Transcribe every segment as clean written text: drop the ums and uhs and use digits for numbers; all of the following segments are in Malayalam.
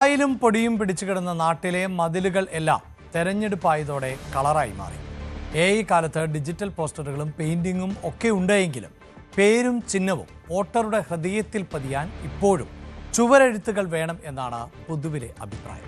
ായാലും പൊടിയും പിടിച്ചു കിടന്ന നാട്ടിലെ മതിലുകൾ എല്ലാം തെരഞ്ഞെടുപ്പായതോടെ കളറായി മാറി. കാലത്ത് ഡിജിറ്റൽ പോസ്റ്ററുകളും പെയിന്റിങ്ങും ഒക്കെ ഉണ്ടെങ്കിലും പേരും ചിഹ്നവും വോട്ടറുടെ ഹൃദയത്തിൽ പതിയാൻ ഇപ്പോഴും ചുവരെഴുത്തുകൾ വേണം എന്നാണ് പൊതുവിലെ അഭിപ്രായം.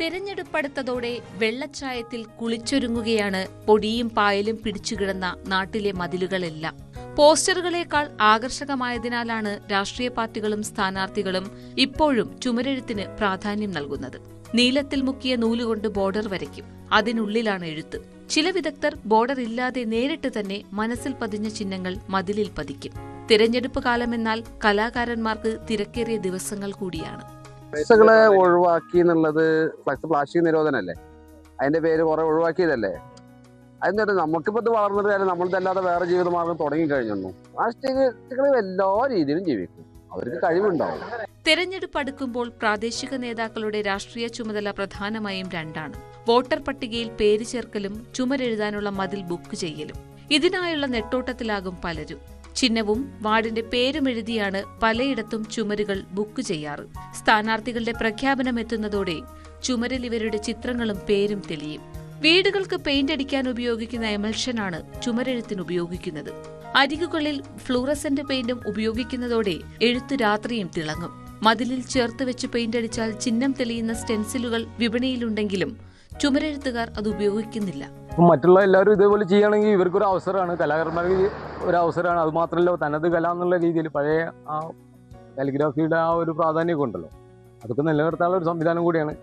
തെരഞ്ഞെടുപ്പടുത്തതോടെ വെള്ളച്ചായത്തിൽ കുളിച്ചൊരുങ്ങുകയാണ് പൊടിയും പായലും പിടിച്ചുകിടന്ന നാട്ടിലെ മതിലുകളെല്ലാം. പോസ്റ്ററുകളേക്കാൾ ആകർഷകമായതിനാലാണ് രാഷ്ട്രീയ പാർട്ടികളും സ്ഥാനാർത്ഥികളും ഇപ്പോഴും ചുമരെഴുത്തിന് പ്രാധാന്യം നൽകുന്നത്. നീലത്തിൽ മുക്കിയ നൂലുകൊണ്ട് ബോർഡർ വരയ്ക്കും, അതിനുള്ളിലാണ് എഴുത്ത്. ചില വിദഗ്ധർ ബോർഡർ ഇല്ലാതെ നേരിട്ട് തന്നെ മനസ്സിൽ പതിഞ്ഞ ചിഹ്നങ്ങൾ മതിലിൽ പതിക്കും. തിരഞ്ഞെടുപ്പ് കാലമെന്നാൽ കലാകാരന്മാർക്ക് തിരക്കേറിയ ദിവസങ്ങൾ കൂടിയാണ്. ഫ്ലക്സുകളെ ഒഴിവാക്കി എന്നുള്ളത് പ്ലാസ്റ്റിക് നിരോധനല്ലേ, അതിന്റെ പേര് കുറെ ഒഴിവാക്കിയതല്ലേ. അതിന്റെ നമുക്കിപ്പോ ഇത് വളർന്നിട്ട് കാര്യം നമ്മളിതല്ലാതെ വേറെ ജീവിതമാർഗം തുടങ്ങിക്കഴിഞ്ഞു. പ്ലാസ്റ്റിക്കുകൾ എല്ലാ രീതിയിലും ജീവിക്കും, അവർക്ക് കഴിവുണ്ടാവും. തെരഞ്ഞെടുപ്പ് അടുക്കുമ്പോൾ പ്രാദേശിക നേതാക്കളുടെ രാഷ്ട്രീയ ചുമതല പ്രധാനമായും രണ്ടാണ്: വോട്ടർ പട്ടികയിൽ പേര് ചേർക്കലും ചുമരെഴുതാനുള്ള മതിൽ ബുക്ക് ചെയ്യലും. ഇതിനായുള്ള നെട്ടോട്ടത്തിലാകും പലരും. ചിഹ്നവും വാർഡിന്റെ പേരും എഴുതിയാണ് പലയിടത്തും ചുമരുകൾ ബുക്ക് ചെയ്യാറ്. സ്ഥാനാർത്ഥികളുടെ പ്രഖ്യാപനം എത്തുന്നതോടെ ചുമരിൽ ഇവരുടെ ചിത്രങ്ങളും പേരും തെളിയും. വീടുകൾക്ക് പെയിന്റ് അടിക്കാൻ ഉപയോഗിക്കുന്ന എമൽഷനാണ് ചുമരെഴുത്തിന് ഉപയോഗിക്കുന്നത്. അരികുകളിൽ ഫ്ലൂറസെന്റ് പെയിന്റും ഉപയോഗിക്കുന്നതോടെ എഴുത്തു രാത്രിയും തിളങ്ങും. മതിലിൽ ചേർത്ത് വെച്ച് പെയിന്റ് അടിച്ചാൽ ചിഹ്നം തെളിയുന്ന സ്റ്റെൻസിലുകൾ വിപണിയിലുണ്ടെങ്കിലും ചുമരെഴുത്തുകാർ അത് ഉപയോഗിക്കുന്നില്ല. മറ്റുള്ള എല്ലാവരും ഇതേപോലെ ചെയ്യുകയാണെങ്കിൽ ഇവർക്കൊരു അവസരമാണ്, കലാകാരന്മാർക്ക് ഒരു അവസരമാണ്. അത് മാത്രമല്ല, തനത് കല എന്നുള്ള രീതിയിൽ പഴയ ആ കാലിഗ്രാഫിയുടെ ആ ഒരു പ്രാധാന്യമൊക്കെ ഉണ്ടല്ലോ, അതൊക്കെ നിലനിർത്താനുള്ള ഒരു സംവിധാനം കൂടിയാണ്.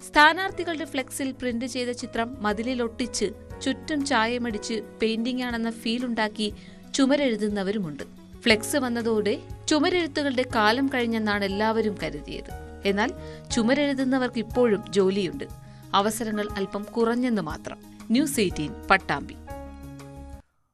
സ്ഥാനാർത്ഥികളുടെ ഫ്ലെക്സിൽ പ്രിന്റ് ചെയ്ത ചിത്രം മതിലിൽ ഒട്ടിച്ച് ചുറ്റും ചായമടിച്ച് പെയിന്റിംഗ് ആണെന്ന ഫീൽ ഉണ്ടാക്കി ചുമരെഴുതുന്നവരുമുണ്ട്. ഫ്ലെക്സ് വന്നതോടെ ചുമരെഴുത്തുകളുടെ കാലം കഴിഞ്ഞെന്നാണ് എല്ലാവരും കരുതിയത്. എന്നാൽ ചുമരെഴുതുന്നവർക്ക് ഇപ്പോഴും ജോലിയുണ്ട്. അവസരങ്ങൾ അല്പം കുറഞ്ഞെന്ന് മാത്രം. ന്യൂസ് 18 പട്ടാമ്പി.